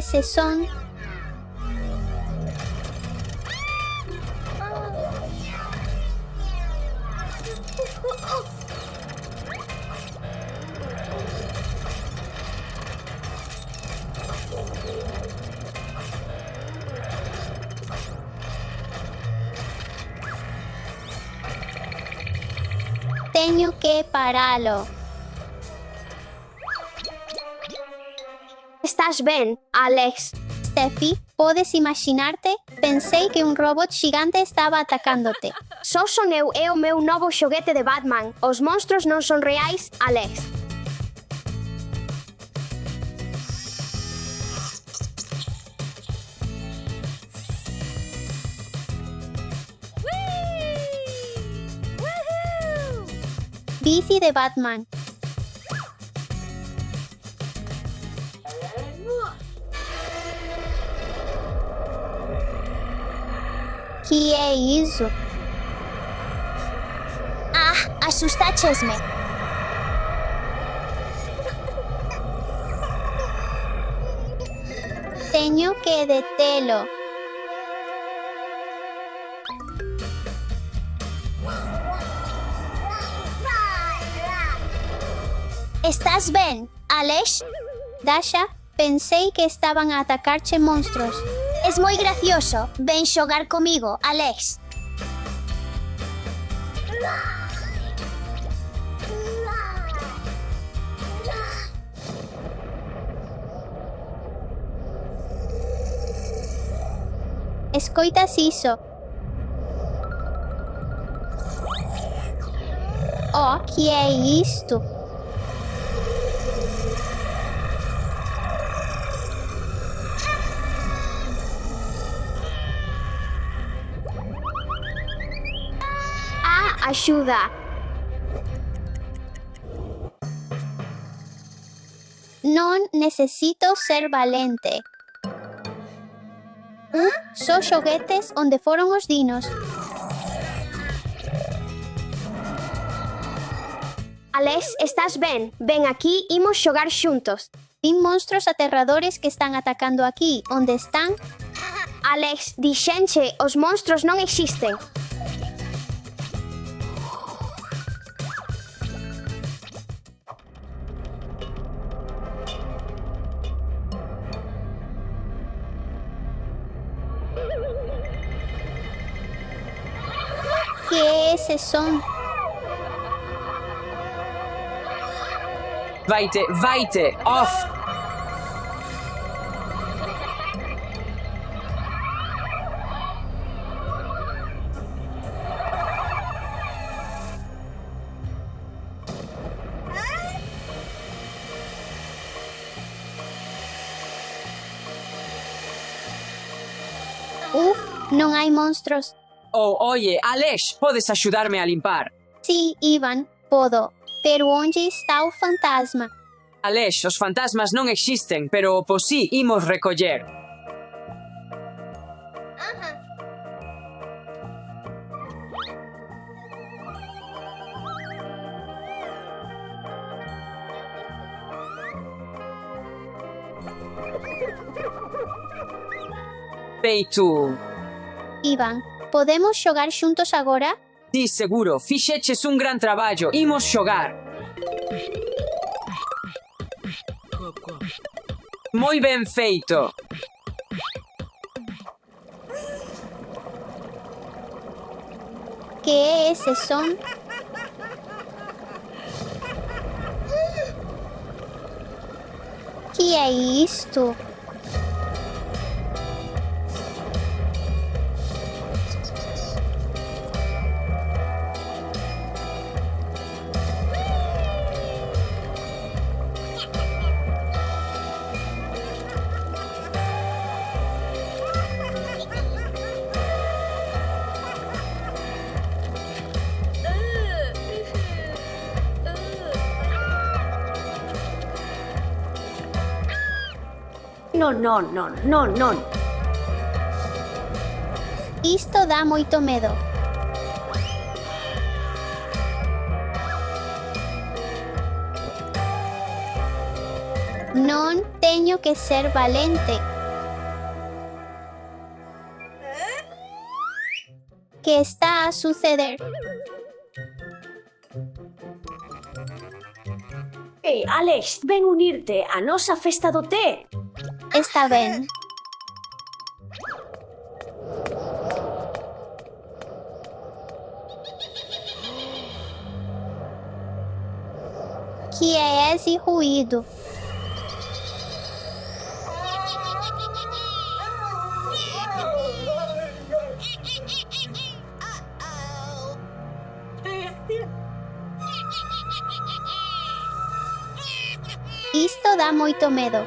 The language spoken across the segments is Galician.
eses son? Tenho que pará-lo. Estás ben, Alex? Steffi, podes imaginarte? Pensei que un robot xigante estaba atacándote. Só son eu e o meu novo xoguete de Batman. Os monstros non son reais, Alex. Bici de Batman. Que é isso? Ah, assustaches-me. Tenho que detê-lo. Estás ben, Alex? Dasha, pensei que estaban a atacar-che monstros. Es moi gracioso. Ven xogar comigo, Alex. Escoitas iso? Oh, que é isto? Axuda. Non necesito ser valente. Só xoguetes onde foron os dinos. Alex, estás ben? Ven aquí, imos xogar xuntos. Vin monstros aterradores que están atacando aquí. Onde están? Alex, dixenche, os monstros non existen. Que eses son? Vaite, off! Non hai monstros. Oh, oye, Alex, podes axudarme a limpar? Sí, Ivan, podo. Pero onde está o fantasma? Alex, os fantasmas non existen, pero pois sí, imos recoller. Feito. Ivan, podemos xogar xuntos agora? Sí, seguro, fixeches un gran traballo, imos xogar. Moi ben feito. Que eses son? Que é isto? Non. Isto dá moito medo. Non teño que ser valente. que está a suceder? Ei, Alex, ven unirte á nosa festa do té. Está ben. Que é esse ruído? Isto dá moito medo.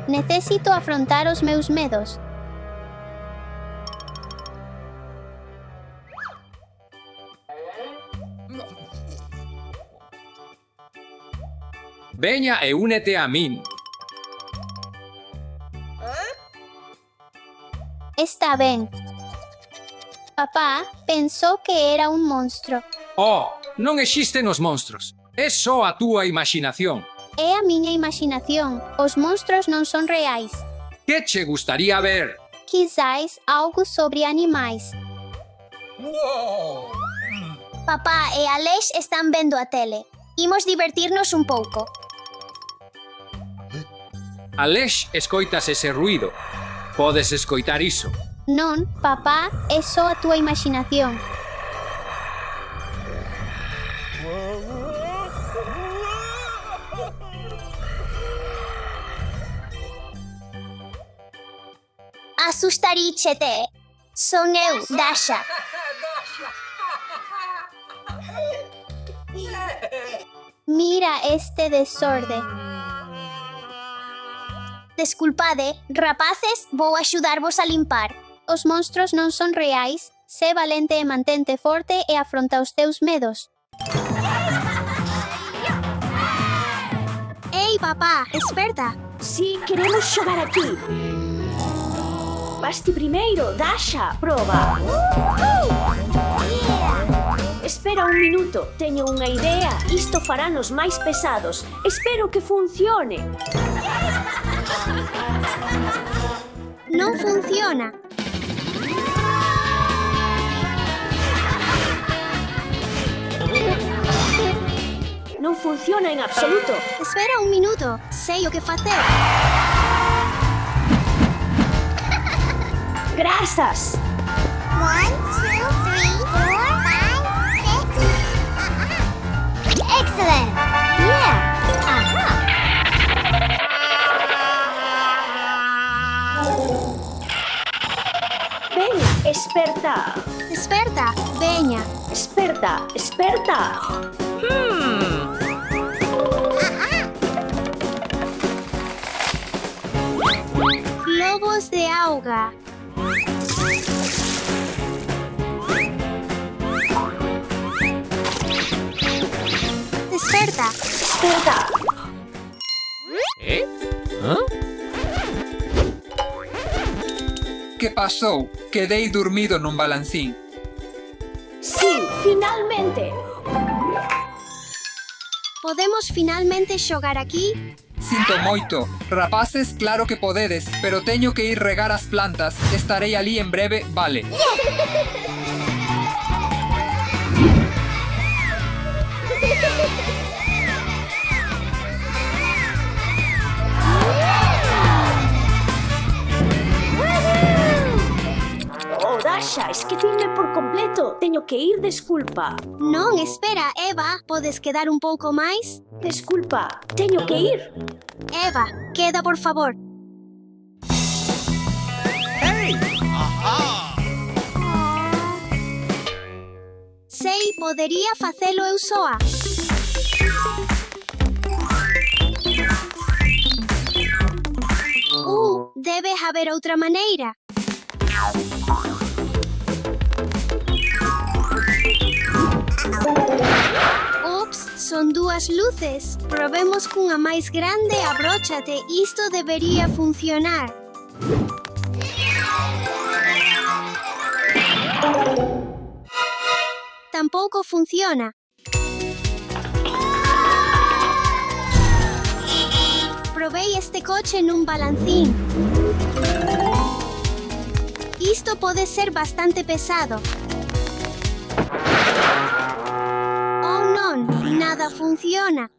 Necesito afrontar os meus medos. Veña e únete a min. Está ben. Papá pensou que era un monstro. Oh, non existen os monstros. É só a túa imaginación. É a miña imaginación. Os monstros non son reais. Que che gustaría ver? Quizás algo sobre animais. Papá e Alex están vendo a tele. Imos divertirnos un pouco. Alex, escoitas ese ruído. Podes escoitar iso. Non, papá, é só a túa imaginación. Asustaríchete. Son eu, Dasha. Mira este desorde. Desculpade, rapaces, vou axudarvos a limpar. Os monstros non son reais. Sé valente e mantente forte e afronta os teus medos. Ei, papá, esperta. Si, queremos xogar aquí. Vaste primeiro, Dasha, proba. Espera un minuto, teño unha idea. Isto faranos máis pesados. Espero que funcione. Non funciona. Non funciona en absoluto. Espera un minuto. Sei o que facer. Grazas. 1, 2, 3, 4, 5, 6. Excellent! Yeah! Ven, esperta. Esperta. Veña. Esperta, esperta. Globos de auga. Desperta. Esperta. Que pasou? Quedei dormido nun balancín. Sí, finalmente. Podemos finalmente xogar aquí? Sinto moito. Rapaces, claro que podedes, pero teño que ir regar as plantas. Estarei ali en breve, vale. Oh, Dasha, esquecime por completo. Teño que ir, desculpa. Non, espera, Eva, podes quedar un pouco máis? Desculpa, teño que ir. Eva, queda por favor. Sei, podería facelo eu soa. Debe haber outra maneira. Ups, son dúas luces. Probemos cunha máis grande, abróchate. Isto debería funcionar. Tampouco funciona. Provei este coche num balancín. Isto pode ser bastante pesado. Oh non, nada funciona.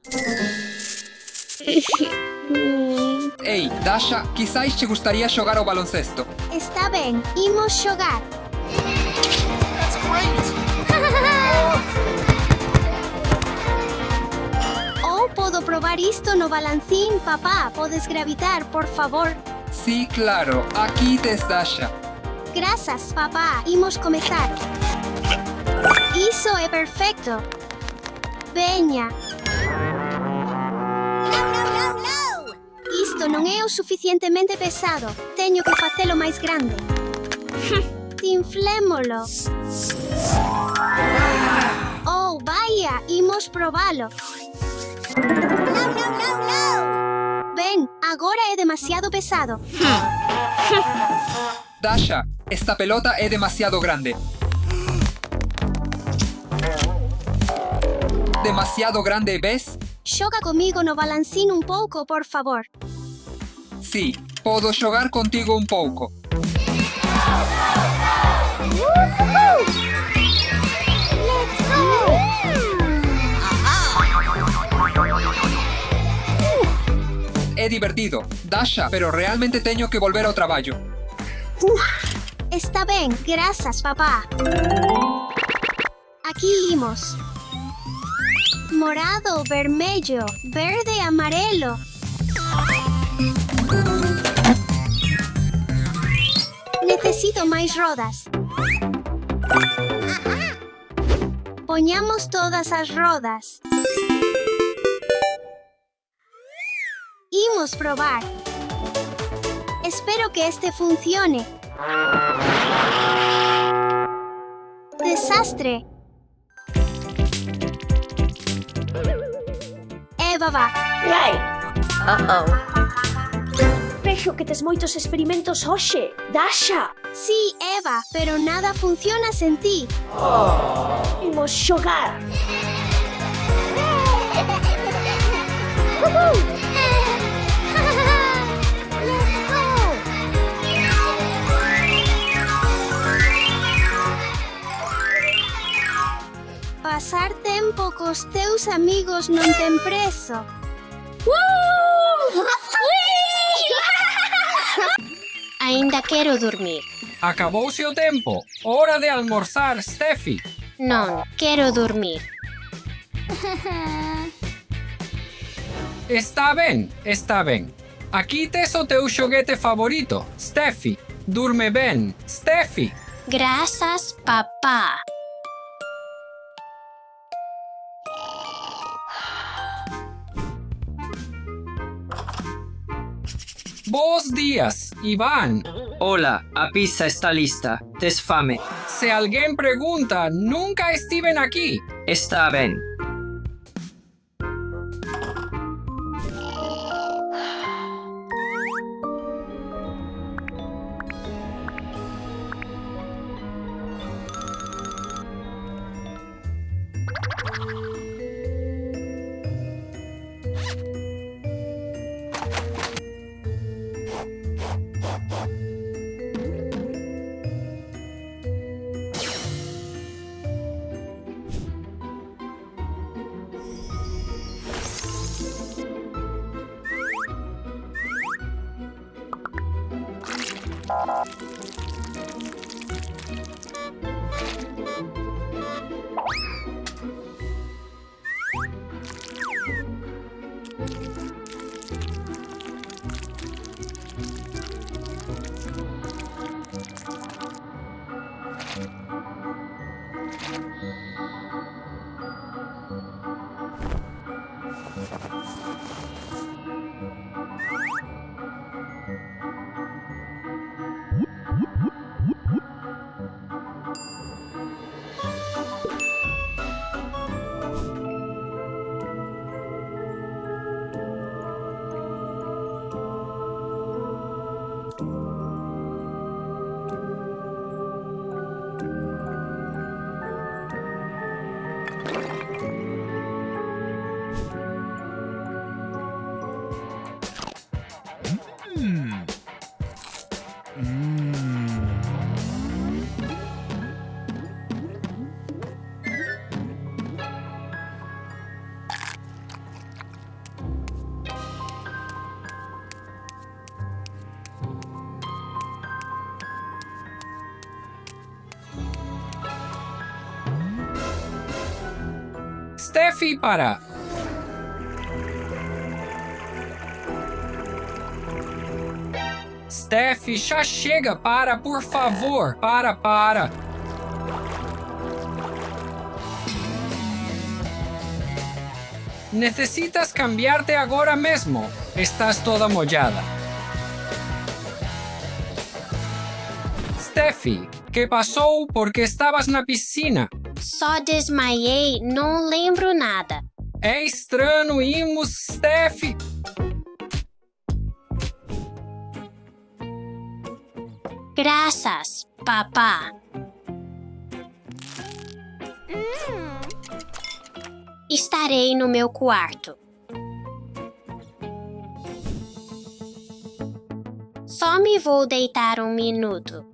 Ei, Dasha, quizás te gustaría xogar ao baloncesto. Está ben, imos xogar. Ou podo probar isto no balancín, papá. Podes gravitar, por favor. Sí, claro, aquí tes Dasha. Grazas, papá. Imos comezar. Iso é perfecto. Veña. Isto non é o suficientemente pesado. Teño que facelo máis grande. Inflémolo. Oh, vaya, imos probalo. Ben, agora é demasiado pesado. Dasha, esta pelota é demasiado grande. Demasiado grande, ves? Xoga comigo no balancín un pouco, por favor. Sí, podo xogar contigo un pouco. É divertido, Dasha, pero realmente teño que volver ao traballo. Está ben, grazas, papá. Aquí imos. Morado, vermello, verde, amarelo. Necesito máis rodas. Poñamos todas as rodas. Imos probar. Espero que este funcione. Desastre. Eva va. Ai. Vexo que tes moitos experimentos hoxe. Dasha, Sí, Eva, pero nada funciona sen ti. imos xogar. Pasar tempo cos teus amigos non ten prezo. Ainda quero dormir. Acabouse o tempo. Hora de almorzar, Steffi. Non, quero dormir. Está ben, está ben. Aquí tes o teu xoguete favorito, Steffi. Durme ben, Steffi. Grazas, papá. Bos días, Iván. Hola, a pizza está lista. Tes fame. Se alguén pregunta, nunca estiven aquí. Está ben. Steffi, para. Steffi, já chega, para, por favor. Para. Necesitas cambiarte agora mesmo. Estás toda molhada. Steffi, que passou porque estavas na piscina? Só desmaiei, não lembro nada. É estranho, imos, Steffi. Graças, papá. Estarei no meu quarto. Só me vou deitar um minuto.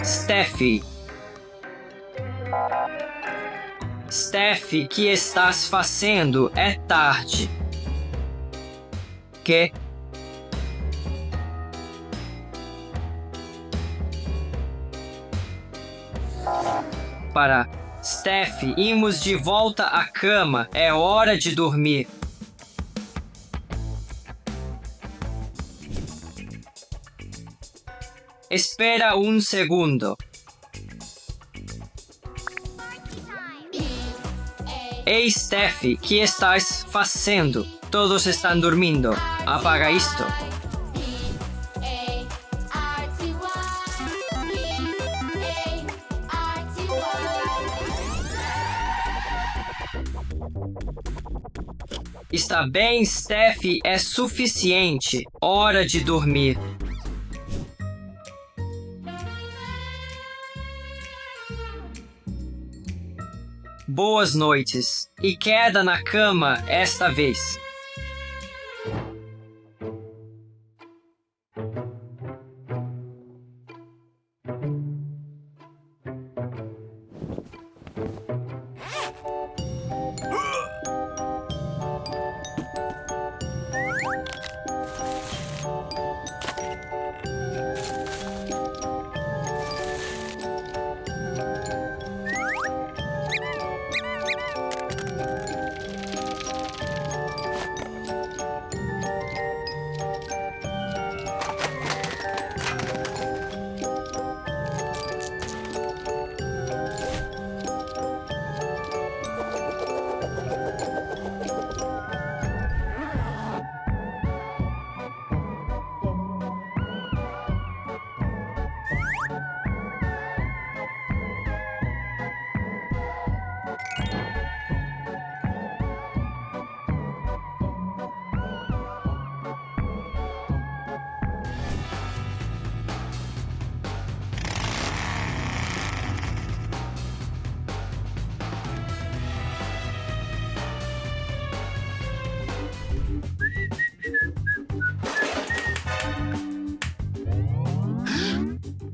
Steffi. Steffi, que estás fazendo? É tarde. Que? Para. Steffi, imos de volta à cama. É hora de dormir. Espera um segundo. Ei, Steffi, que estás fazendo? Todos estão dormindo. Apaga isto. Está bem, Steffi, é suficiente. Hora de dormir. Boas noites. E queda na cama esta vez.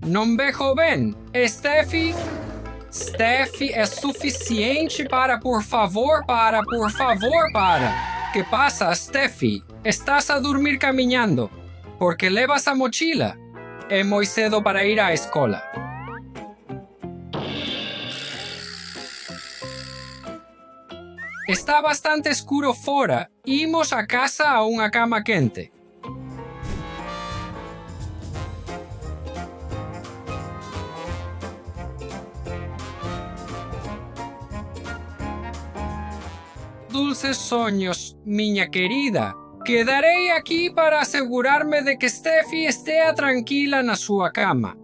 Não vejo bem. Steffi? Steffi, é suficiente para, por favor, para. Que passa, Steffi? Estás a dormir caminhando. Porque levas a mochila. É muito cedo para ir à escola. Está bastante escuro fora. Imos a casa a uma cama quente. dulces sonhos, minha querida. Quedarei aqui para assegurar-me de que Steffi esteja tranquila na sua cama.